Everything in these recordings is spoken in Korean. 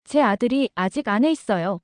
제 아들이 아직 안에 있어요.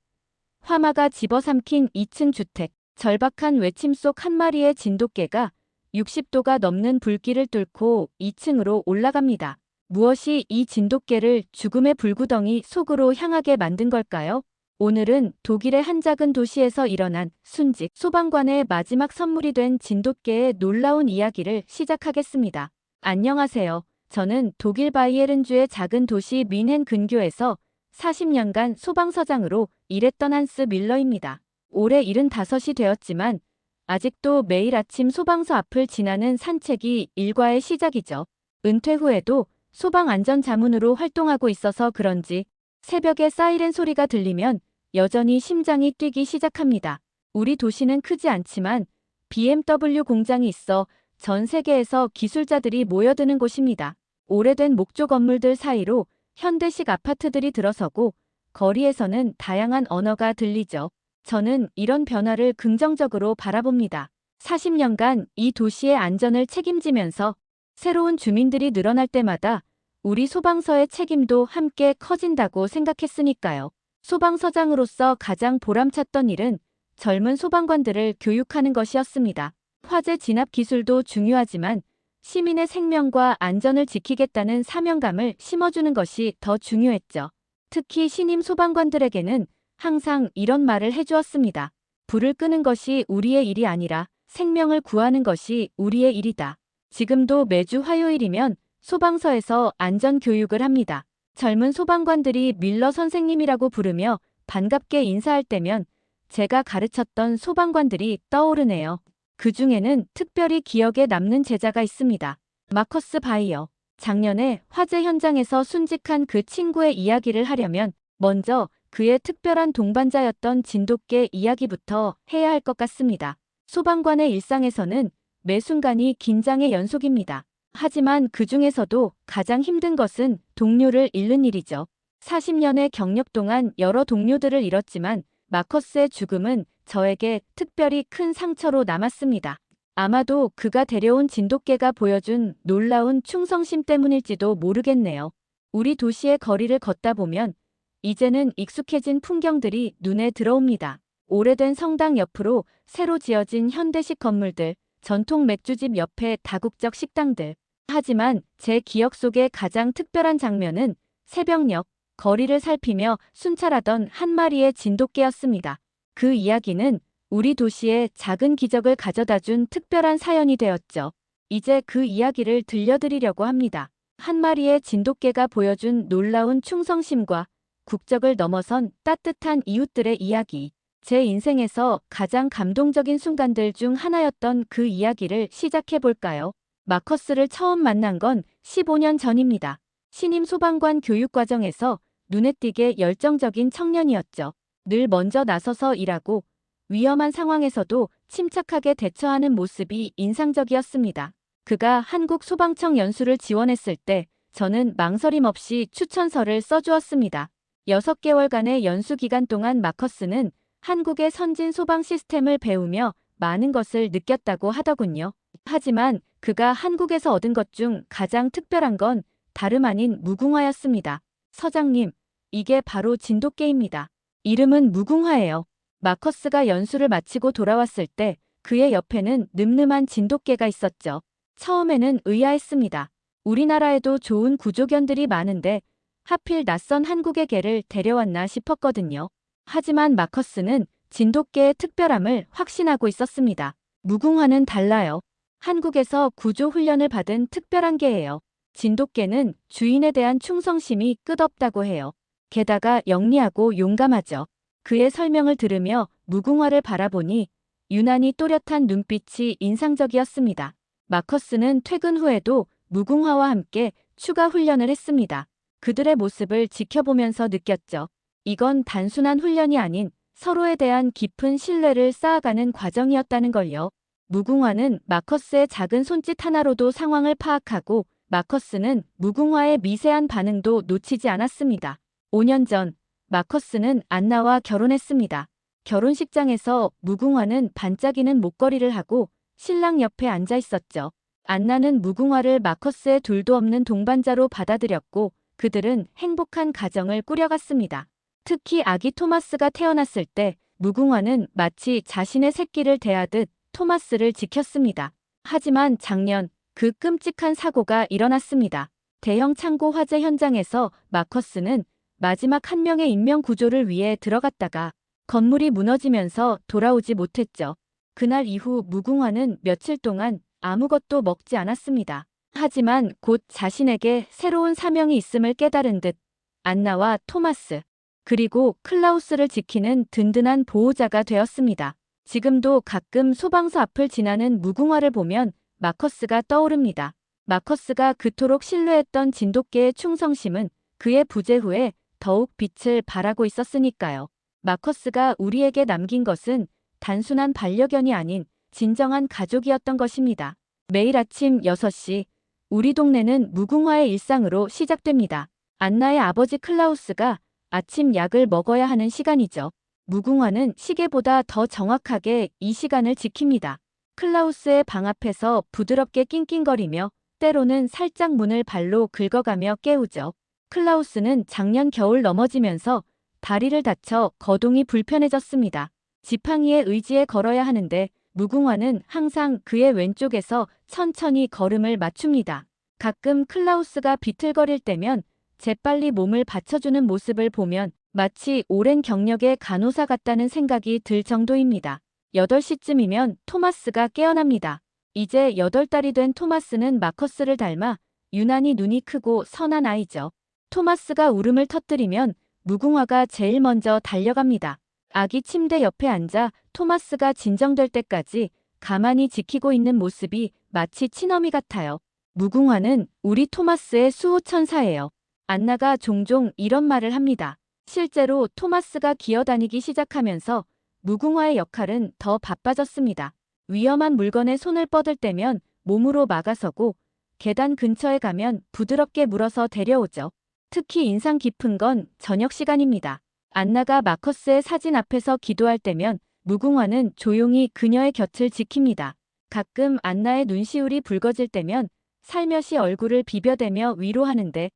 화마가 집어삼킨 2층 주택. 절박한 외침 속 한 마리의 진돗개가 60도가 넘는 불길을 뚫고 2층으로 올라갑니다. 무엇이 이 진돗개를 죽음의 불구덩이 속으로 향하게 만든 걸까요? 오늘은 독일의 한 작은 도시에서 일어난 순직 소방관의 마지막 선물이 된 진돗개의 놀라운 이야기를 시작하겠습니다. 안녕하세요. 저는 독일 바이에른주의 작은 도시 뮌헨 근교에서 40년간 소방서장으로 일했던 한스 밀러입니다. 올해 75이 되었지만 아직도 매일 아침 소방서 앞을 지나는 산책이 일과의 시작이죠. 은퇴 후에도 소방안전자문으로 활동하고 있어서 그런지 새벽에 사이렌 소리가 들리면 여전히 심장이 뛰기 시작합니다. 우리 도시는 크지 않지만 BMW 공장이 있어 전 세계에서 기술자들이 모여드는 곳입니다. 오래된 목조 건물들 사이로 현대식 아파트들이 들어서고 거리에서는 다양한 언어가 들리죠. 저는 이런 변화를 긍정적으로 바라봅니다. 40년간 이 도시의 안전을 책임지면서 새로운 주민들이 늘어날 때마다 우리 소방서의 책임도 함께 커진다고 생각했으니까요. 소방서장으로서 가장 보람찼던 일은 젊은 소방관들을 교육하는 것이었습니다. 화재 진압 기술도 중요하지만 시민의 생명과 안전을 지키겠다는 사명감을 심어주는 것이 더 중요했죠. 특히 신임 소방관들에게는 항상 이런 말을 해주었습니다. 불을 끄는 것이 우리의 일이 아니라 생명을 구하는 것이 우리의 일이다. 지금도 매주 화요일이면 소방서에서 안전교육을 합니다. 젊은 소방관들이 밀러 선생님이라고 부르며 반갑게 인사할 때면 제가 가르쳤던 소방관들이 떠오르네요. 그 중에는 특별히 기억에 남는 제자가 있습니다. 마커스 바이어. 작년에 화재 현장에서 순직한 그 친구의 이야기를 하려면 먼저 그의 특별한 동반자였던 진돗개 이야기부터 해야 할 것 같습니다. 소방관의 일상에서는 매 순간이 긴장의 연속입니다. 하지만 그 중에서도 가장 힘든 것은 동료를 잃는 일이죠. 40년의 경력 동안 여러 동료들을 잃었지만 마커스의 죽음은 저에게 특별히 큰 상처로 남았습니다. 아마도 그가 데려온 진돗개가 보여준 놀라운 충성심 때문일지도 모르겠네요. 우리 도시의 거리를 걷다 보면 이제는 익숙해진 풍경들이 눈에 들어옵니다. 오래된 성당 옆으로 새로 지어진 현대식 건물들, 전통 맥주집 옆에 다국적 식당들. 하지만 제 기억 속의 가장 특별한 장면은 새벽녘 거리를 살피며 순찰하던 한 마리의 진돗개였습니다. 그 이야기는 우리 도시에 작은 기적을 가져다준 특별한 사연이 되었죠. 이제 그 이야기를 들려드리려고 합니다. 한 마리의 진돗개가 보여준 놀라운 충성심과 국적을 넘어선 따뜻한 이웃들의 이야기. 제 인생에서 가장 감동적인 순간들 중 하나였던 그 이야기를 시작해 볼까요? 마커스를 처음 만난 건 15년 전입니다. 신임 소방관 교육 과정에서 눈에 띄게 열정적인 청년이었죠. 늘 먼저 나서서 일하고 위험한 상황에서도 침착하게 대처하는 모습이 인상적이었습니다. 그가 한국 소방청 연수를 지원했을 때 저는 망설임 없이 추천서를 써주었습니다. 6개월간의 연수 기간 동안 마커스는 한국의 선진 소방 시스템을 배우며 많은 것을 느꼈다고 하더군요. 하지만 그가 한국에서 얻은 것 중 가장 특별한 건 다름 아닌 무궁화였습니다. 서장님, 이게 바로 진돗개입니다. 이름은 무궁화예요. 마커스가 연수를 마치고 돌아왔을 때 그의 옆에는 늠름한 진돗개가 있었죠. 처음에는 의아했습니다. 우리나라에도 좋은 구조견들이 많은데 하필 낯선 한국의 개를 데려왔나 싶었거든요. 하지만 마커스는 진돗개의 특별함을 확신하고 있었습니다. 무궁화는 달라요. 한국에서 구조 훈련을 받은 특별한 개예요. 진돗개는 주인에 대한 충성심이 끝없다고 해요. 게다가 영리하고 용감하죠. 그의 설명을 들으며 무궁화를 바라보니 유난히 또렷한 눈빛이 인상적이었습니다. 마커스는 퇴근 후에도 무궁화와 함께 추가 훈련을 했습니다. 그들의 모습을 지켜보면서 느꼈죠. 이건 단순한 훈련이 아닌 서로에 대한 깊은 신뢰를 쌓아가는 과정이었다는 걸요. 무궁화는 마커스의 작은 손짓 하나로도 상황을 파악하고 마커스는 무궁화의 미세한 반응도 놓치지 않았습니다. 5년 전 마커스는 안나와 결혼했습니다. 결혼식장에서 무궁화는 반짝이는 목걸이를 하고 신랑 옆에 앉아 있었죠. 안나는 무궁화를 마커스의 둘도 없는 동반자로 받아들였고 그들은 행복한 가정을 꾸려갔습니다. 특히 아기 토마스가 태어났을 때 무궁화는 마치 자신의 새끼를 대하듯 토마스를 지켰습니다. 하지만 작년 그 끔찍한 사고가 일어났습니다. 대형 창고 화재 현장에서 마커스는 마지막 한 명의 인명 구조를 위해 들어갔다가 건물이 무너지면서 돌아오지 못했죠. 그날 이후 무궁화는 며칠 동안 아무것도 먹지 않았습니다. 하지만 곧 자신에게 새로운 사명이 있음을 깨달은 듯 안나와 토마스, 그리고 클라우스를 지키는 든든한 보호자가 되었습니다. 지금도 가끔 소방서 앞을 지나는 무궁화를 보면 마커스가 떠오릅니다. 마커스가 그토록 신뢰했던 진돗개의 충성심은 그의 부재 후에 더욱 빛을 발하고 있었으니까요. 마커스가 우리에게 남긴 것은 단순한 반려견이 아닌 진정한 가족이었던 것입니다. 매일 아침 6시, 우리 동네는 무궁화의 일상으로 시작됩니다. 안나의 아버지 클라우스가 아침 약을 먹어야 하는 시간이죠. 무궁화는 시계보다 더 정확하게 이 시간을 지킵니다. 클라우스의 방 앞에서 부드럽게 낑낑거리며 때로는 살짝 문을 발로 긁어가며 깨우죠. 클라우스는 작년 겨울 넘어지면서 다리를 다쳐 거동이 불편해졌습니다. 지팡이에 의지해 걸어야 하는데 무궁화는 항상 그의 왼쪽에서 천천히 걸음을 맞춥니다. 가끔 클라우스가 비틀거릴 때면 재빨리 몸을 받쳐주는 모습을 보면 마치 오랜 경력의 간호사 같다는 생각이 들 정도입니다. 8시쯤이면 토마스가 깨어납니다. 이제 8달이 된 토마스는 마커스를 닮아 유난히 눈이 크고 선한 아이죠. 토마스가 울음을 터뜨리면 무궁화가 제일 먼저 달려갑니다. 아기 침대 옆에 앉아 토마스가 진정될 때까지 가만히 지키고 있는 모습이 마치 친어미 같아요. 무궁화는 우리 토마스의 수호천사예요. 안나가 종종 이런 말을 합니다. 실제로 토마스가 기어다니기 시작하면서 무궁화의 역할은 더 바빠졌습니다. 위험한 물건에 손을 뻗을 때면 몸으로 막아서고 계단 근처에 가면 부드럽게 물어서 데려오죠. 특히 인상 깊은 건 저녁 시간입니다. 안나가 마커스의 사진 앞에서 기도할 때면 무궁화는 조용히 그녀의 곁을 지킵니다. 가끔 안나의 눈시울이 붉어질 때면 살며시 얼굴을 비벼대며 위로하는데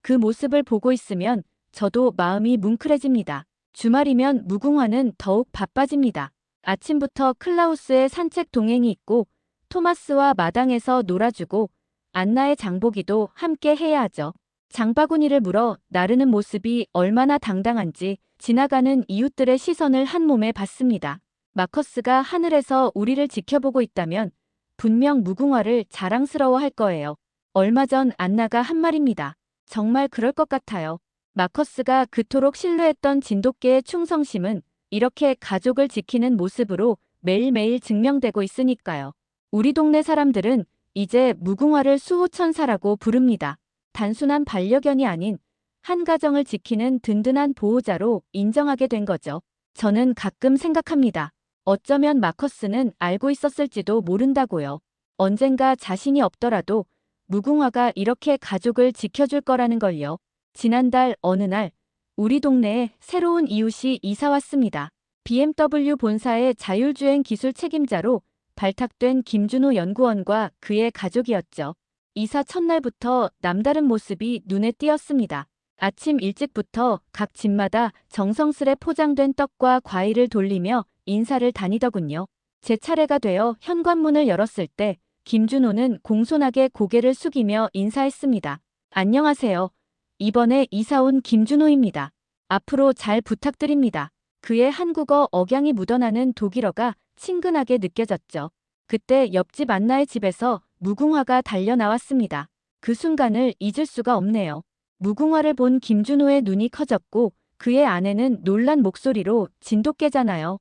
그 모습을 보고 있으면 저도 마음이 뭉클해집니다. 주말이면 무궁화는 더욱 바빠집니다. 아침부터 클라우스의 산책 동행이 있고 토마스와 마당에서 놀아주고 안나의 장보기도 함께 해야 하죠. 장바구니를 물어 나르는 모습이 얼마나 당당한지 지나가는 이웃들의 시선을 한 몸에 받습니다. 마커스가 하늘에서 우리를 지켜보고 있다면 분명 무궁화를 자랑스러워할 거예요. 얼마 전 안나가 한 말입니다. 정말 그럴 것 같아요. 마커스가 그토록 신뢰했던 진돗개의 충성심은 이렇게 가족을 지키는 모습으로 매일매일 증명되고 있으니까요. 우리 동네 사람들은 이제 무궁화를 수호천사라고 부릅니다. 단순한 반려견이 아닌 한 가정을 지키는 든든한 보호자로 인정하게 된 거죠. 저는 가끔 생각합니다. 어쩌면 마커스는 알고 있었을지도 모른다고요. 언젠가 자신이 없더라도 무궁화가 이렇게 가족을 지켜줄 거라는 걸요. 지난달 어느 날 우리 동네에 새로운 이웃이 이사 왔습니다. BMW 본사의 자율주행 기술 책임자로 발탁된 김준호 연구원과 그의 가족이었죠. 이사 첫날부터 남다른 모습이 눈에 띄었습니다. 아침 일찍부터 각 집마다 정성스레 포장된 떡과 과일을 돌리며 인사를 다니더군요. 제 차례가 되어 현관문을 열었을 때 김준호는 공손하게 고개를 숙이며 인사했습니다. 안녕하세요. 이번에 이사 온 김준호입니다. 앞으로 잘 부탁드립니다. 그의 한국어 억양이 묻어나는 독일어가 친근하게 느껴졌죠. 그때 옆집 안나의 집에서 무궁화가 달려 나왔습니다. 그 순간을 잊을 수가 없네요. 무궁화를 본 김준호의 눈이 커졌고 그의 아내는 놀란 목소리로 진돗개잖아요.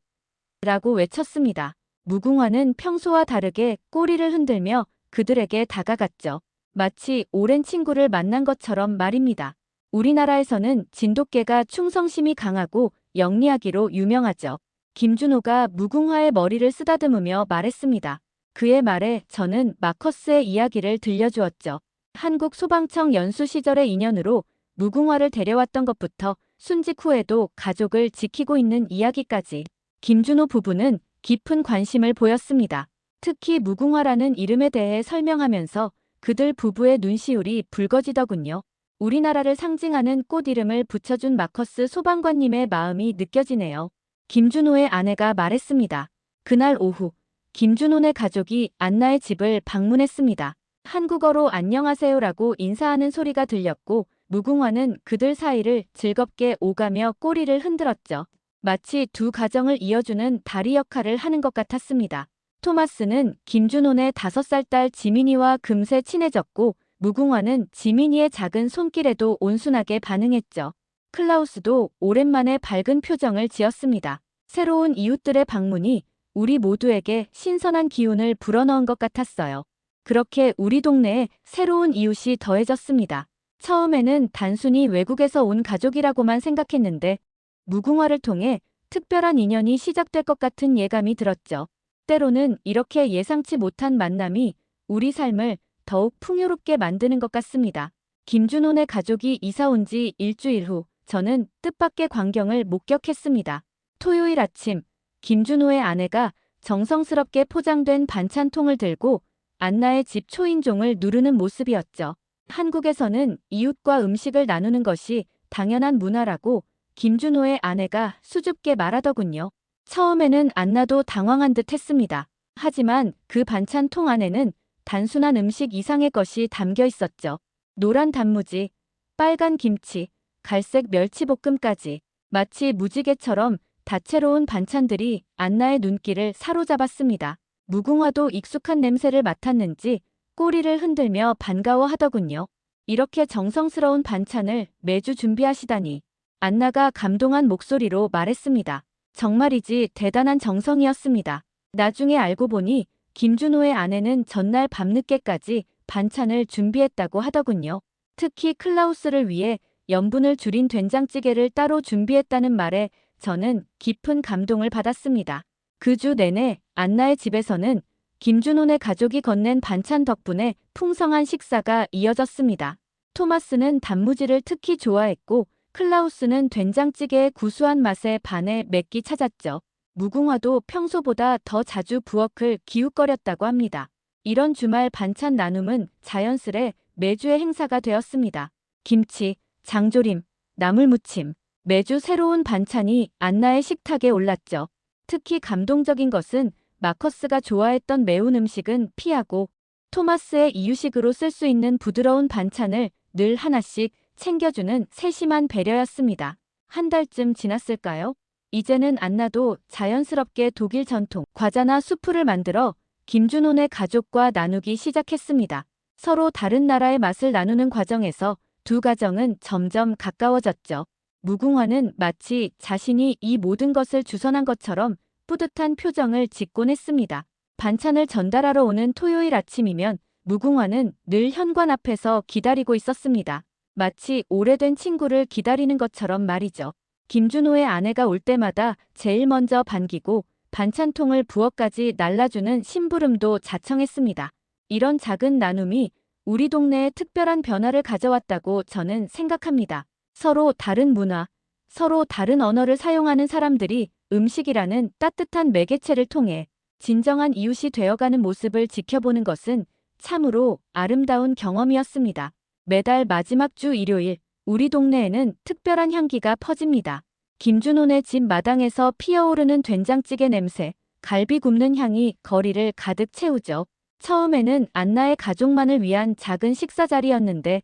라고 외쳤습니다. 무궁화는 평소와 다르게 꼬리를 흔들며 그들에게 다가갔죠. 마치 오랜 친구를 만난 것처럼 말입니다. 우리나라에서는 진돗개가 충성심이 강하고 영리하기로 유명하죠. 김준호가 무궁화의 머리를 쓰다듬으며 말했습니다. 그의 말에 저는 마커스의 이야기를 들려주었죠. 한국 소방청 연수 시절의 인연으로 무궁화를 데려왔던 것부터 순직 후에도 가족을 지키고 있는 이야기까지 김준호 부부는 깊은 관심을 보였습니다. 특히 무궁화라는 이름에 대해 설명하면서 그들 부부의 눈시울이 붉어지더군요. 우리나라를 상징하는 꽃 이름을 붙여준 마커스 소방관님의 마음이 느껴지네요. 김준호의 아내가 말했습니다. 그날 오후 김준호네 가족이 안나의 집을 방문했습니다. 한국어로 안녕하세요라고 인사하는 소리가 들렸고 무궁화는 그들 사이를 즐겁게 오가며 꼬리를 흔들었죠. 마치 두 가정을 이어주는 다리 역할을 하는 것 같았습니다. 토마스는 김준호네 5살 딸 지민이와 금세 친해졌고 무궁화는 지민이의 작은 손길에도 온순하게 반응했죠. 클라우스도 오랜만에 밝은 표정을 지었습니다. 새로운 이웃들의 방문이 우리 모두에게 신선한 기운을 불어넣은 것 같았어요. 그렇게 우리 동네에 새로운 이웃이 더해졌습니다. 처음에는 단순히 외국에서 온 가족이라고만 생각했는데 무궁화를 통해 특별한 인연이 시작될 것 같은 예감이 들었죠. 때로는 이렇게 예상치 못한 만남이 우리 삶을 더욱 풍요롭게 만드는 것 같습니다. 김준호네 가족이 이사 온 지 일주일 후 저는 뜻밖의 광경을 목격했습니다. 토요일 아침 김준호의 아내가 정성스럽게 포장된 반찬통을 들고 안나의 집 초인종을 누르는 모습이었죠. 한국에서는 이웃과 음식을 나누는 것이 당연한 문화라고 김준호의 아내가 수줍게 말하더군요. 처음에는 안나도 당황한 듯 했습니다. 하지만 그 반찬통 안에는 단순한 음식 이상의 것이 담겨 있었죠. 노란 단무지, 빨간 김치, 갈색 멸치볶음까지 마치 무지개처럼 다채로운 반찬들이 안나의 눈길을 사로잡았습니다. 무궁화도 익숙한 냄새를 맡았는지 꼬리를 흔들며 반가워하더군요. 이렇게 정성스러운 반찬을 매주 준비하시다니. 안나가 감동한 목소리로 말했습니다. 정말이지 대단한 정성이었습니다. 나중에 알고 보니 김준호의 아내는 전날 밤늦게까지 반찬을 준비했다고 하더군요. 특히 클라우스를 위해 염분을 줄인 된장찌개를 따로 준비했다는 말에 저는 깊은 감동을 받았습니다. 그 주 내내 안나의 집에서는 김준호네 가족이 건넨 반찬 덕분에 풍성한 식사가 이어졌습니다. 토마스는 단무지를 특히 좋아했고 클라우스는 된장찌개의 구수한 맛에 반해 맵기 찾았죠. 무궁화도 평소보다 더 자주 부엌을 기웃거렸다고 합니다. 이런 주말 반찬 나눔은 자연스레 매주의 행사가 되었습니다. 김치, 장조림, 나물무침, 매주 새로운 반찬이 안나의 식탁에 올랐죠. 특히 감동적인 것은 마커스가 좋아했던 매운 음식은 피하고 토마스의 이유식으로 쓸 수 있는 부드러운 반찬을 늘 하나씩 챙겨주는 세심한 배려였습니다. 한 달쯤 지났을까요? 이제는 안나도 자연스럽게 독일 전통 과자나 수프를 만들어 김준호네 가족과 나누기 시작했습니다. 서로 다른 나라의 맛을 나누는 과정에서 두 가정은 점점 가까워졌죠. 무궁화는 마치 자신이 이 모든 것을 주선한 것처럼 뿌듯한 표정을 짓곤 했습니다. 반찬을 전달하러 오는 토요일 아침이면 무궁화는 늘 현관 앞에서 기다리고 있었습니다. 마치 오래된 친구를 기다리는 것처럼 말이죠. 김준호의 아내가 올 때마다 제일 먼저 반기고 반찬통을 부엌까지 날라주는 심부름도 자청했습니다. 이런 작은 나눔이 우리 동네에 특별한 변화를 가져왔다고 저는 생각합니다. 서로 다른 문화, 서로 다른 언어를 사용하는 사람들이 음식이라는 따뜻한 매개체를 통해 진정한 이웃이 되어가는 모습을 지켜보는 것은 참으로 아름다운 경험이었습니다. 매달 마지막 주 일요일, 우리 동네에는 특별한 향기가 퍼집니다. 김준호네 집 마당에서 피어오르는 된장찌개 냄새, 갈비 굽는 향이 거리를 가득 채우죠. 처음에는 안나의 가족만을 위한 작은 식사 자리였는데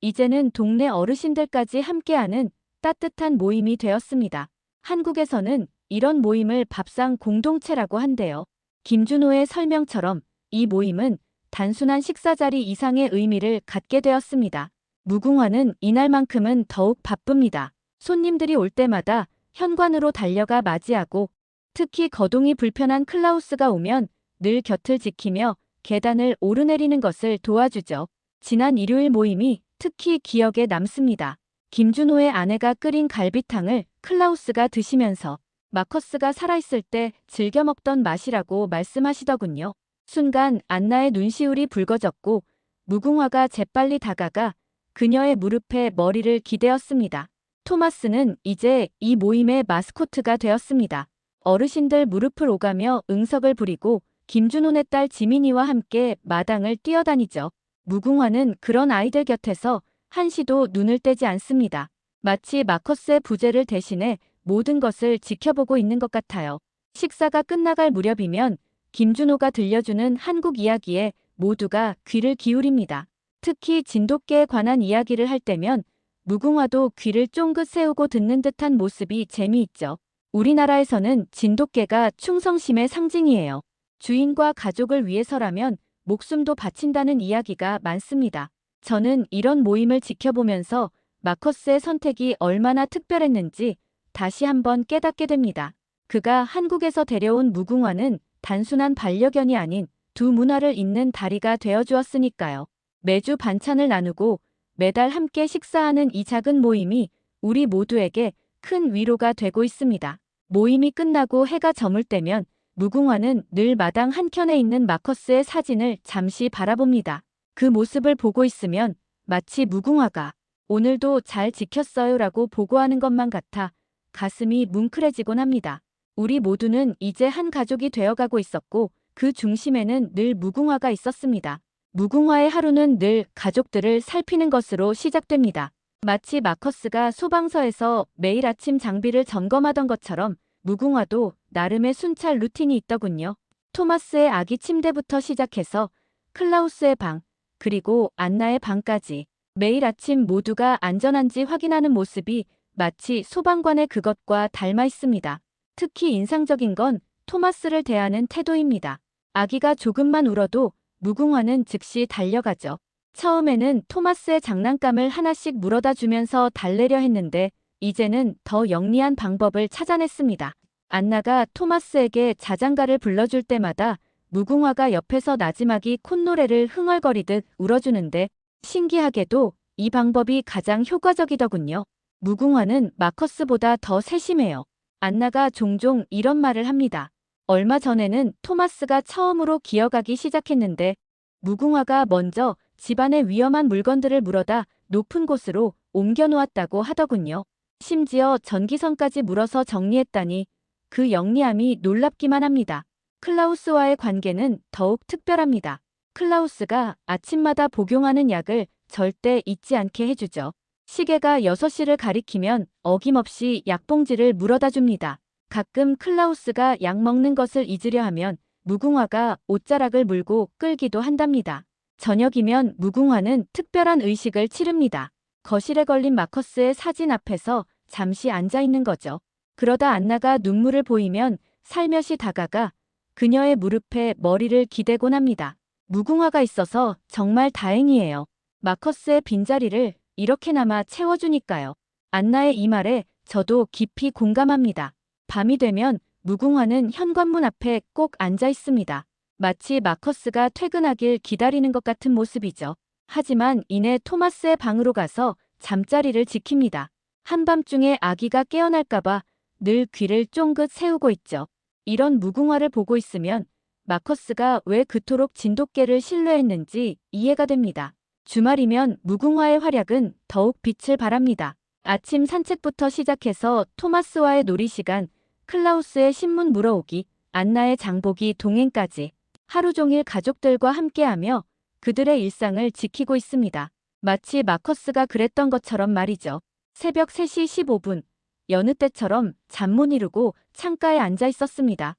이제는 동네 어르신들까지 함께하는 따뜻한 모임이 되었습니다. 한국에서는 이런 모임을 밥상 공동체라고 한대요. 김준호의 설명처럼 이 모임은 단순한 식사 자리 이상의 의미를 갖게 되었습니다. 무궁화는 이날만큼은 더욱 바쁩니다. 손님들이 올 때마다 현관으로 달려가 맞이하고 특히 거동이 불편한 클라우스가 오면 늘 곁을 지키며 계단을 오르내리는 것을 도와주죠. 지난 일요일 모임이 특히 기억에 남습니다. 김준호의 아내가 끓인 갈비탕을 클라우스가 드시면서 마커스가 살아있을 때 즐겨 먹던 맛이라고 말씀하시더군요. 순간 안나의 눈시울이 붉어졌고 무궁화가 재빨리 다가가 그녀의 무릎에 머리를 기대었습니다. 토마스는 이제 이 모임의 마스코트가 되었습니다. 어르신들 무릎을 오가며 응석을 부리고 김준호네 딸 지민이와 함께 마당을 뛰어다니죠. 무궁화는 그런 아이들 곁에서 한시도 눈을 떼지 않습니다. 마치 마커스의 부재를 대신해 모든 것을 지켜보고 있는 것 같아요. 식사가 끝나갈 무렵이면 김준호가 들려주는 한국 이야기에 모두가 귀를 기울입니다. 특히 진돗개에 관한 이야기를 할 때면 무궁화도 귀를 쫑긋 세우고 듣는 듯한 모습이 재미있죠. 우리나라에서는 진돗개가 충성심의 상징이에요. 주인과 가족을 위해서라면 목숨도 바친다는 이야기가 많습니다. 저는 이런 모임을 지켜보면서 마커스의 선택이 얼마나 특별했는지 다시 한번 깨닫게 됩니다. 그가 한국에서 데려온 무궁화는 단순한 반려견이 아닌 두 문화를 잇는 다리가 되어주었으니까요. 매주 반찬을 나누고 매달 함께 식사하는 이 작은 모임이 우리 모두에게 큰 위로가 되고 있습니다. 모임이 끝나고 해가 저물 때면 무궁화는 늘 마당 한켠에 있는 마커스의 사진을 잠시 바라봅니다. 그 모습을 보고 있으면 마치 무궁화가 오늘도 잘 지켰어요라고 보고하는 것만 같아 가슴이 뭉클해지곤 합니다. 우리 모두는 이제 한 가족이 되어가고 있었고 그 중심에는 늘 무궁화가 있었습니다. 무궁화의 하루는 늘 가족들을 살피는 것으로 시작됩니다. 마치 마커스가 소방서에서 매일 아침 장비를 점검하던 것처럼 무궁화도 나름의 순찰 루틴이 있더군요. 토마스의 아기 침대부터 시작해서 클라우스의 방, 그리고 안나의 방까지 매일 아침 모두가 안전한지 확인하는 모습이 마치 소방관의 그것과 닮아 있습니다. 특히 인상적인 건 토마스를 대하는 태도입니다. 아기가 조금만 울어도 무궁화는 즉시 달려가죠. 처음에는 토마스의 장난감을 하나씩 물어다 주면서 달래려 했는데 이제는 더 영리한 방법을 찾아냈습니다. 안나가 토마스에게 자장가를 불러줄 때마다 무궁화가 옆에서 나지막이 콧노래를 흥얼거리듯 울어주는데 신기하게도 이 방법이 가장 효과적이더군요. 무궁화는 마커스보다 더 세심해요. 안나가 종종 이런 말을 합니다. 얼마 전에는 토마스가 처음으로 기어가기 시작했는데 무궁화가 먼저 집안의 위험한 물건들을 물어다 높은 곳으로 옮겨놓았다고 하더군요. 심지어 전기선까지 물어서 정리했다니 그 영리함이 놀랍기만 합니다. 클라우스와의 관계는 더욱 특별합니다. 클라우스가 아침마다 복용하는 약을 절대 잊지 않게 해주죠. 시계가 6시를 가리키면 어김없이 약봉지를 물어다 줍니다. 가끔 클라우스가 약 먹는 것을 잊으려 하면 무궁화가 옷자락을 물고 끌기도 한답니다. 저녁이면 무궁화는 특별한 의식을 치릅니다. 거실에 걸린 마커스의 사진 앞에서 잠시 앉아 있는 거죠. 그러다 안나가 눈물을 보이면 살며시 다가가 그녀의 무릎에 머리를 기대곤 합니다. 무궁화가 있어서 정말 다행이에요. 마커스의 빈자리를 이렇게나마 채워주니까요. 안나의 이 말에 저도 깊이 공감합니다. 밤이 되면 무궁화는 현관문 앞에 꼭 앉아 있습니다. 마치 마커스가 퇴근하길 기다리는 것 같은 모습이죠. 하지만 이내 토마스의 방으로 가서 잠자리를 지킵니다. 한밤중에 아기가 깨어날까봐 늘 귀를 쫑긋 세우고 있죠. 이런 무궁화를 보고 있으면 마커스가 왜 그토록 진돗개를 신뢰했는지 이해가 됩니다. 주말이면 무궁화의 활약은 더욱 빛을 발합니다. 아침 산책부터 시작해서 토마스와의 놀이시간, 클라우스의 신문 물어오기, 안나의 장보기 동행까지 하루 종일 가족들과 함께하며 그들의 일상을 지키고 있습니다. 마치 마커스가 그랬던 것처럼 말이죠. 새벽 3시 15분, 여느 때처럼 잠 못 이루고 창가에 앉아 있었습니다.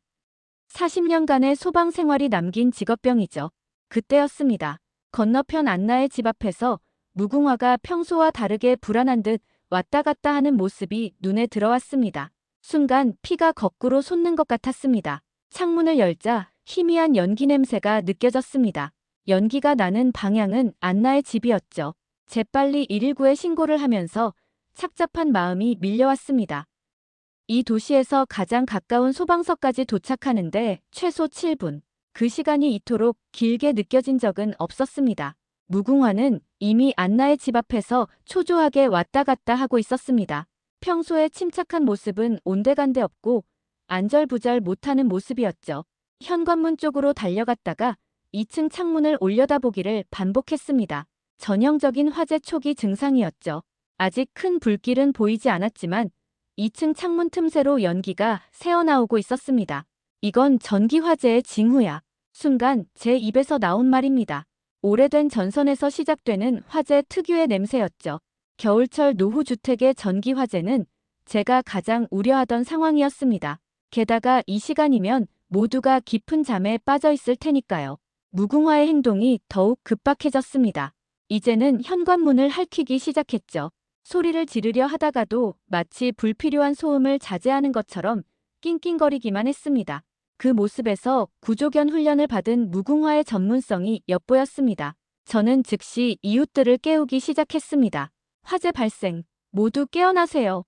40년간의 소방 생활이 남긴 직업병이죠. 그때였습니다. 건너편 안나의 집 앞에서 무궁화가 평소와 다르게 불안한 듯 왔다 갔다 하는 모습이 눈에 들어왔습니다. 순간 피가 거꾸로 솟는 것 같았습니다. 창문을 열자 희미한 연기 냄새가 느껴졌습니다. 연기가 나는 방향은 안나의 집이었죠. 재빨리 119에 신고를 하면서 착잡한 마음이 밀려왔습니다. 이 도시에서 가장 가까운 소방서까지 도착하는데 최소 7분. 그 시간이 이토록 길게 느껴진 적은 없었습니다. 무궁화는 이미 안나의 집 앞에서 초조하게 왔다 갔다 하고 있었습니다. 평소에 침착한 모습은 온데간데 없고 안절부절 못하는 모습이었죠. 현관문 쪽으로 달려갔다가 2층 창문을 올려다보기를 반복했습니다. 전형적인 화재 초기 증상이었죠. 아직 큰 불길은 보이지 않았지만 2층 창문 틈새로 연기가 새어나오고 있었습니다. 이건 전기 화재의 징후야. 순간 제 입에서 나온 말입니다. 오래된 전선에서 시작되는 화재 특유의 냄새였죠. 겨울철 노후주택의 전기 화재는 제가 가장 우려하던 상황이었습니다. 게다가 이 시간이면 모두가 깊은 잠에 빠져 있을 테니까요. 무궁화의 행동이 더욱 급박해졌습니다. 이제는 현관문을 핥히기 시작했죠. 소리를 지르려 하다가도 마치 불필요한 소음을 자제하는 것처럼 낑낑거리기만 했습니다. 그 모습에서 구조견 훈련을 받은 무궁화의 전문성이 엿보였습니다. 저는 즉시 이웃들을 깨우기 시작했습니다. 화재 발생, 모두 깨어나세요.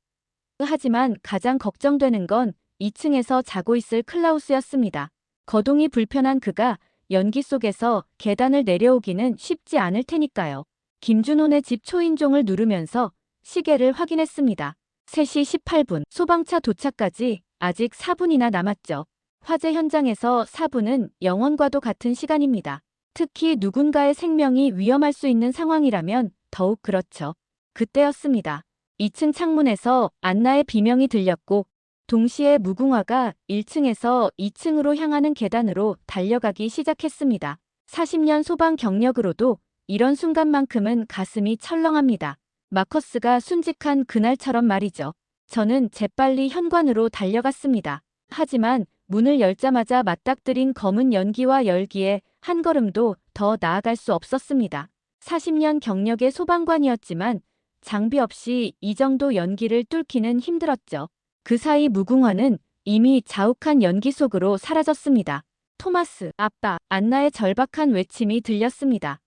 하지만 가장 걱정되는 건 2층에서 자고 있을 클라우스였습니다. 거동이 불편한 그가 연기 속에서 계단을 내려오기는 쉽지 않을 테니까요. 김준호네 집 초인종을 누르면서 시계를 확인했습니다. 3시 18분, 소방차 도착까지 아직 4분이나 남았죠. 화재 현장에서 4분은 영원과도 같은 시간입니다. 특히 누군가의 생명이 위험할 수 있는 상황이라면 더욱 그렇죠. 그때였습니다. 2층 창문에서 안나의 비명이 들렸고 동시에 무궁화가 1층에서 2층으로 향하는 계단으로 달려가기 시작했습니다. 40년 소방 경력으로도 이런 순간만큼은 가슴이 철렁합니다. 마커스가 순직한 그날처럼 말이죠. 저는 재빨리 현관으로 달려갔습니다. 하지만 문을 열자마자 맞닥뜨린 검은 연기와 열기에 한 걸음도 더 나아갈 수 없었습니다. 40년 경력의 소방관이었지만 장비 없이 이 정도 연기를 뚫기는 힘들었죠. 그 사이 무궁화는 이미 자욱한 연기 속으로 사라졌습니다. 토마스, 아빠, 안나의 절박한 외침이 들렸습니다.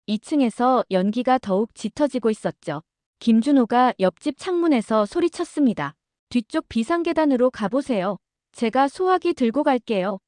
2층에서 연기가 더욱 짙어지고 있었죠. 김준호가 옆집 창문에서 소리쳤습니다. 뒤쪽 비상계단으로 가보세요. 제가 소화기 들고 갈게요.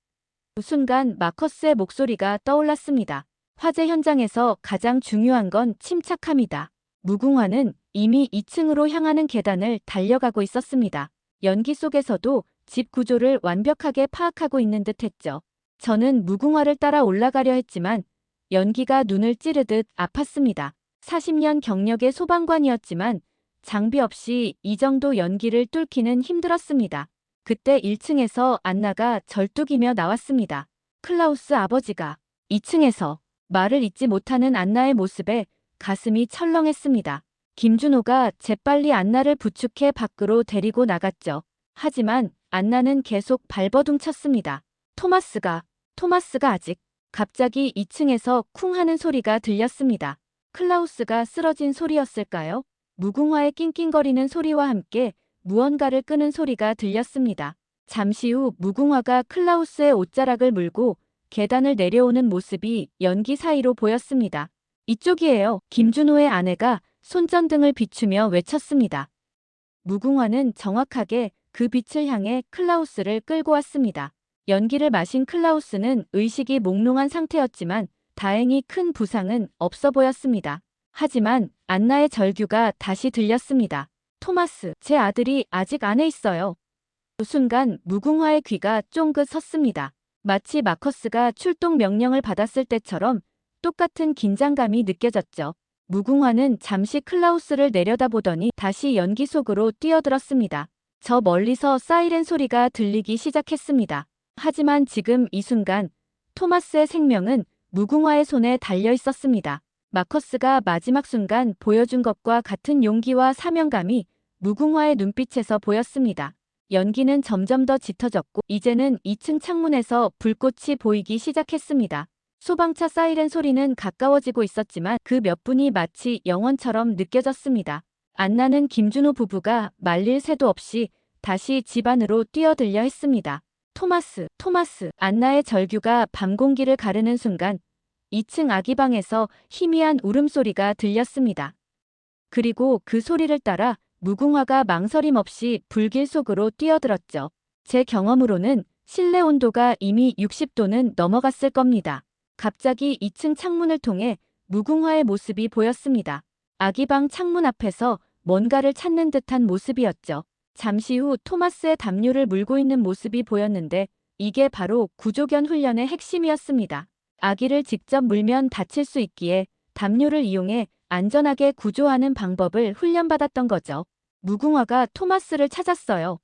그 순간 마커스의 목소리가 떠올랐습니다. 화재 현장에서 가장 중요한 건 침착함이다. 무궁화는 이미 2층으로 향하는 계단을 달려가고 있었습니다. 연기 속에서도 집 구조를 완벽하게 파악하고 있는 듯 했죠. 저는 무궁화를 따라 올라가려 했지만 연기가 눈을 찌르듯 아팠습니다. 40년 경력의 소방관이었지만 장비 없이 이 정도 연기를 뚫기는 힘들었습니다. 그때 1층에서 안나가 절뚝이며 나왔습니다. 클라우스 아버지가 2층에서 말을 잇지 못하는 안나의 모습에 가슴이 철렁했습니다. 김준호가 재빨리 안나를 부축해 밖으로 데리고 나갔죠. 하지만 안나는 계속 발버둥 쳤습니다. 토마스가 아직. 갑자기 2층에서 쿵 하는 소리가 들렸습니다. 클라우스가 쓰러진 소리였을까요? 무궁화의 낑낑거리는 소리와 함께 무언가를 끄는 소리가 들렸습니다. 잠시 후 무궁화가 클라우스의 옷자락을 물고 계단을 내려오는 모습이 연기 사이로 보였습니다. 이쪽이에요. 김준호의 아내가 손전등을 비추며 외쳤습니다. 무궁화는 정확하게 그 빛을 향해 클라우스를 끌고 왔습니다. 연기를 마신 클라우스는 의식이 몽롱한 상태였지만 다행히 큰 부상은 없어 보였습니다. 하지만 안나의 절규가 다시 들렸습니다. 토마스, 제 아들이 아직 안에 있어요. 그 순간 무궁화의 귀가 쫑긋 섰습니다. 마치 마커스가 출동 명령을 받았을 때처럼 똑같은 긴장감이 느껴졌죠. 무궁화는 잠시 클라우스를 내려다보더니 다시 연기 속으로 뛰어들었습니다. 저 멀리서 사이렌 소리가 들리기 시작했습니다. 하지만 지금 이 순간 토마스의 생명은 무궁화의 손에 달려 있었습니다. 마커스가 마지막 순간 보여준 것과 같은 용기와 사명감이 무궁화의 눈빛에서 보였습니다. 연기는 점점 더 짙어졌고 이제는 2층 창문에서 불꽃이 보이기 시작했습니다. 소방차 사이렌 소리는 가까워지고 있었지만 그 몇 분이 마치 영원처럼 느껴졌습니다. 안나는 김준호 부부가 말릴 새도 없이 다시 집 안으로 뛰어들려 했습니다. 토마스, 안나의 절규가 밤 공기를 가르는 순간 2층 아기방에서 희미한 울음소리가 들렸습니다. 그리고 그 소리를 따라 무궁화가 망설임 없이 불길 속으로 뛰어들었죠. 제 경험으로는 실내 온도가 이미 60도는 넘어갔을 겁니다. 갑자기 2층 창문을 통해 무궁화의 모습이 보였습니다. 아기방 창문 앞에서 뭔가를 찾는 듯한 모습이었죠. 잠시 후 토마스의 담요를 물고 있는 모습이 보였는데 이게 바로 구조견 훈련의 핵심이었습니다. 아기를 직접 물면 다칠 수 있기에 담요를 이용해 안전하게 구조하는 방법을 훈련받았던 거죠. 무궁화가 토마스를 찾았어요.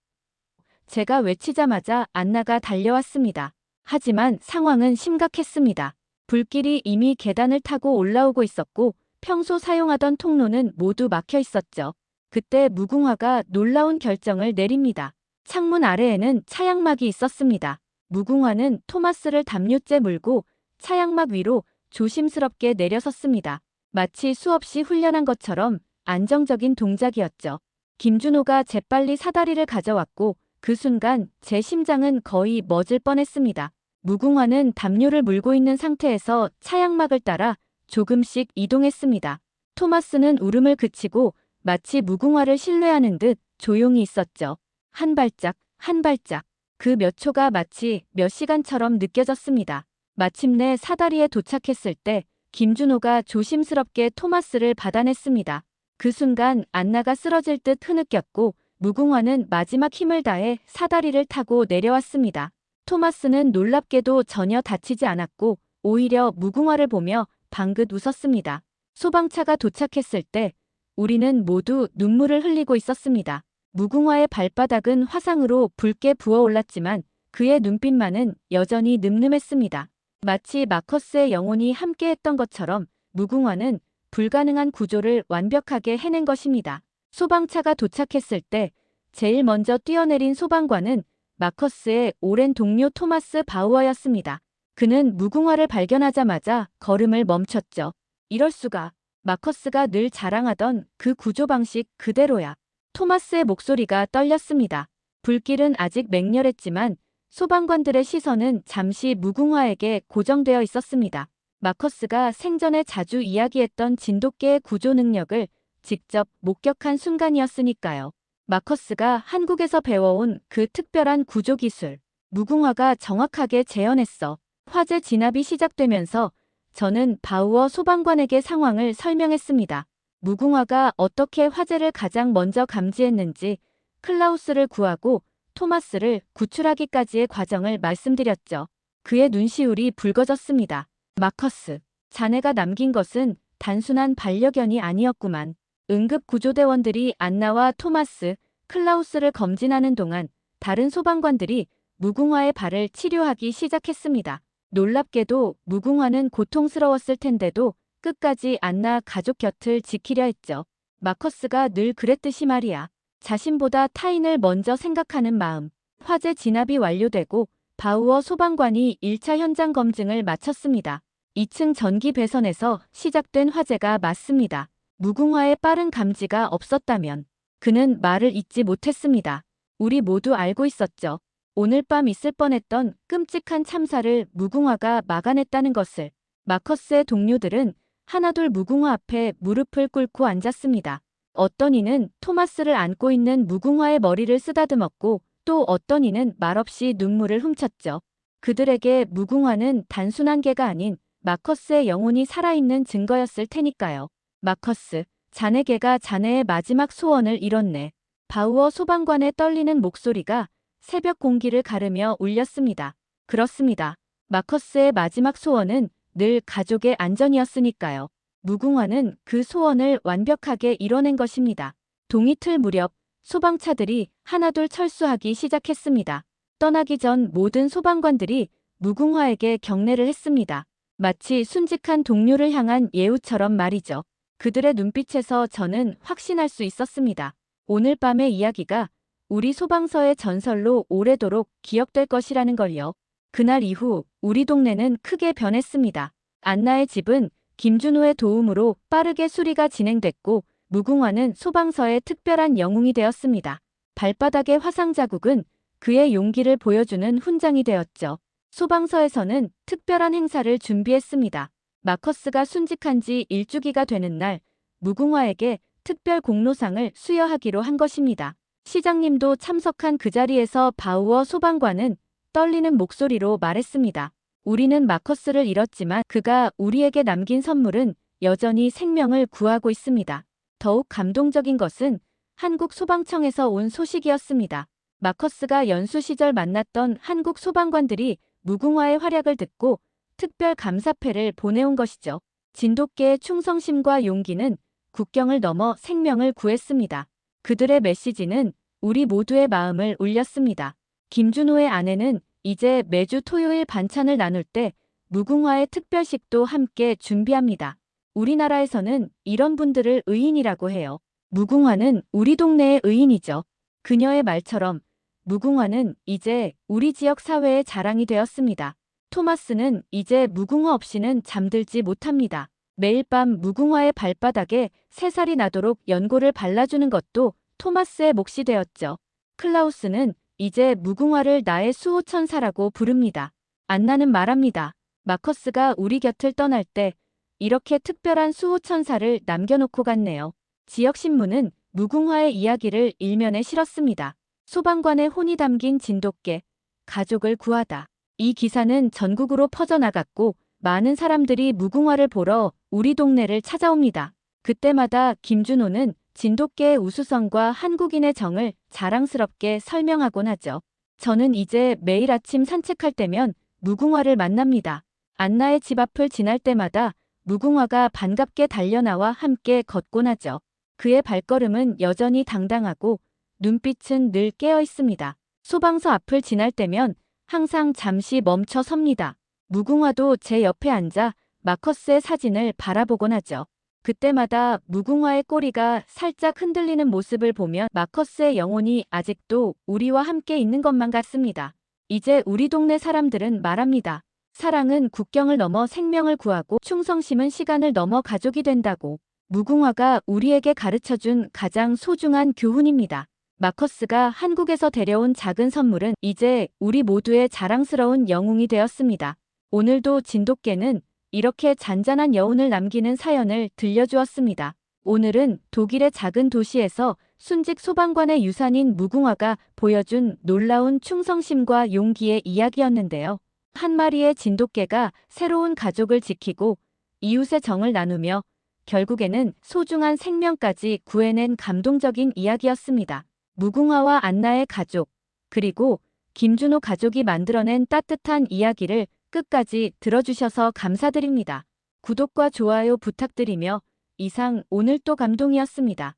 제가 외치자마자 안나가 달려왔습니다. 하지만 상황은 심각했습니다. 불길이 이미 계단을 타고 올라오고 있었고 평소 사용하던 통로는 모두 막혀 있었죠. 그때 무궁화가 놀라운 결정을 내립니다. 창문 아래에는 차양막이 있었습니다. 무궁화는 토마스를 담요째 물고 차양막 위로 조심스럽게 내려섰습니다. 마치 수없이 훈련한 것처럼 안정적인 동작이었죠. 김준호가 재빨리 사다리를 가져왔고 그 순간 제 심장은 거의 멎을 뻔했습니다. 무궁화는 담요를 물고 있는 상태에서 차양막을 따라 조금씩 이동했습니다. 토마스는 울음을 그치고 마치 무궁화를 신뢰하는 듯 조용히 있었죠. 한 발짝, 한 발짝. 그 몇 초가 마치 몇 시간처럼 느껴졌습니다. 마침내 사다리에 도착했을 때 김준호가 조심스럽게 토마스를 받아냈습니다. 그 순간 안나가 쓰러질 듯 흐느꼈고 무궁화는 마지막 힘을 다해 사다리를 타고 내려왔습니다. 토마스는 놀랍게도 전혀 다치지 않았고 오히려 무궁화를 보며 방긋 웃었습니다. 소방차가 도착했을 때 우리는 모두 눈물을 흘리고 있었습니다. 무궁화의 발바닥은 화상으로 붉게 부어올랐지만 그의 눈빛만은 여전히 늠름했습니다. 마치 마커스의 영혼이 함께했던 것처럼 무궁화는 불가능한 구조를 완벽하게 해낸 것입니다. 소방차가 도착했을 때 제일 먼저 뛰어내린 소방관은 마커스의 오랜 동료 토마스 바우어였습니다. 그는 무궁화를 발견하자마자 걸음을 멈췄죠. 이럴 수가. 마커스가 늘 자랑하던 그 구조 방식 그대로야. 토마스의 목소리가 떨렸습니다. 불길은 아직 맹렬했지만 소방관들의 시선은 잠시 무궁화에게 고정되어 있었습니다. 마커스가 생전에 자주 이야기했던 진돗개의 구조 능력을 직접 목격한 순간이었으니까요. 마커스가 한국에서 배워온 그 특별한 구조 기술. 무궁화가 정확하게 재현했어. 화재 진압이 시작되면서 저는 바우어 소방관에게 상황을 설명했습니다. 무궁화가 어떻게 화재를 가장 먼저 감지했는지 클라우스를 구하고 토마스를 구출하기까지의 과정을 말씀드렸죠. 그의 눈시울이 붉어졌습니다. 마커스, 자네가 남긴 것은 단순한 반려견이 아니었구만. 응급구조대원들이 안나와 토마스, 클라우스를 검진하는 동안 다른 소방관들이 무궁화의 발을 치료하기 시작했습니다. 놀랍게도 무궁화는 고통스러웠을 텐데도 끝까지 안나 가족 곁을 지키려 했죠. 마커스가 늘 그랬듯이 말이야. 자신보다 타인을 먼저 생각하는 마음. 화재 진압이 완료되고 바우어 소방관이 1차 현장 검증을 마쳤습니다. 2층 전기 배선에서 시작된 화재가 맞습니다. 무궁화의 빠른 감지가 없었다면 그는 말을 잇지 못했습니다. 우리 모두 알고 있었죠. 오늘 밤 있을 뻔했던 끔찍한 참사를 무궁화가 막아냈다는 것을. 마커스의 동료들은 하나둘 무궁화 앞에 무릎을 꿇고 앉았습니다. 어떤 이는 토마스를 안고 있는 무궁화의 머리를 쓰다듬었고 또 어떤 이는 말없이 눈물을 훔쳤죠. 그들에게 무궁화는 단순한 개가 아닌 마커스의 영혼이 살아있는 증거였을 테니까요. 마커스, 자네 개가 자네의 마지막 소원을 이뤘네. 바우어 소방관의 떨리는 목소리가 새벽 공기를 가르며 울렸습니다. 그렇습니다. 마커스의 마지막 소원은 늘 가족의 안전이었으니까요. 무궁화는 그 소원을 완벽하게 이뤄낸 것입니다. 동이틀 무렵 소방차들이 하나둘 철수하기 시작했습니다. 떠나기 전 모든 소방관들이 무궁화에게 경례를 했습니다. 마치 순직한 동료를 향한 예우처럼 말이죠. 그들의 눈빛에서 저는 확신할 수 있었습니다. 오늘 밤의 이야기가 우리 소방서의 전설로 오래도록 기억될 것이라는 걸요. 그날 이후 우리 동네는 크게 변했습니다. 안나의 집은 김준호의 도움으로 빠르게 수리가 진행됐고 무궁화는 소방서의 특별한 영웅이 되었습니다. 발바닥의 화상 자국은 그의 용기를 보여주는 훈장이 되었죠. 소방서에서는 특별한 행사를 준비했습니다. 마커스가 순직한 지 1주기가 되는 날 무궁화에게 특별 공로상을 수여하기로 한 것입니다. 시장님도 참석한 그 자리에서 바우어 소방관은 떨리는 목소리로 말했습니다. 우리는 마커스를 잃었지만 그가 우리에게 남긴 선물은 여전히 생명을 구하고 있습니다. 더욱 감동적인 것은 한국 소방청에서 온 소식이었습니다. 마커스가 연수 시절 만났던 한국 소방관들이 무궁화의 활약을 듣고 특별 감사패를 보내온 것이죠. 진돗개의 충성심과 용기는 국경을 넘어 생명을 구했습니다. 그들의 메시지는 우리 모두의 마음을 울렸습니다. 김준호의 아내는 이제 매주 토요일 반찬을 나눌 때 무궁화의 특별식도 함께 준비합니다. 우리나라에서는 이런 분들을 의인이라고 해요. 무궁화는 우리 동네의 의인이죠. 그녀의 말처럼 무궁화는 이제 우리 지역 사회의 자랑이 되었습니다. 토마스는 이제 무궁화 없이는 잠들지 못합니다. 매일 밤 무궁화의 발바닥에 새살이 나도록 연고를 발라주는 것도 토마스의 몫이 되었죠. 클라우스는 이제 무궁화를 나의 수호천사라고 부릅니다. 안나는 말합니다. 마커스가 우리 곁을 떠날 때 이렇게 특별한 수호천사를 남겨놓고 갔네요. 지역신문은 무궁화의 이야기를 일면에 실었습니다. 소방관의 혼이 담긴 진돗개, 가족을 구하다. 이 기사는 전국으로 퍼져나갔고 많은 사람들이 무궁화를 보러 우리 동네를 찾아옵니다. 그때마다 김준호는 진돗개의 우수성과 한국인의 정을 자랑스럽게 설명하곤 하죠. 저는 이제 매일 아침 산책할 때면 무궁화를 만납니다. 안나의 집 앞을 지날 때마다 무궁화가 반갑게 달려나와 함께 걷곤 하죠. 그의 발걸음은 여전히 당당하고 눈빛은 늘 깨어 있습니다. 소방서 앞을 지날 때면 항상 잠시 멈춰 섭니다. 무궁화도 제 옆에 앉아 마커스의 사진을 바라보곤 하죠. 그때마다 무궁화의 꼬리가 살짝 흔들리는 모습을 보면 마커스의 영혼이 아직도 우리와 함께 있는 것만 같습니다. 이제 우리 동네 사람들은 말합니다. 사랑은 국경을 넘어 생명을 구하고 충성심은 시간을 넘어 가족이 된다고. 무궁화가 우리에게 가르쳐준 가장 소중한 교훈입니다. 마커스가 한국에서 데려온 작은 선물은 이제 우리 모두의 자랑스러운 영웅이 되었습니다. 오늘도 진돗개는 이렇게 잔잔한 여운을 남기는 사연을 들려주었습니다. 오늘은 독일의 작은 도시에서 순직 소방관의 유산인 무궁화가 보여준 놀라운 충성심과 용기의 이야기였는데요. 한 마리의 진돗개가 새로운 가족을 지키고 이웃의 정을 나누며 결국에는 소중한 생명까지 구해낸 감동적인 이야기였습니다. 무궁화와 안나의 가족, 그리고 김준호 가족이 만들어낸 따뜻한 이야기를 끝까지 들어주셔서 감사드립니다. 구독과 좋아요 부탁드리며 이상 오늘 또 감동이었습니다.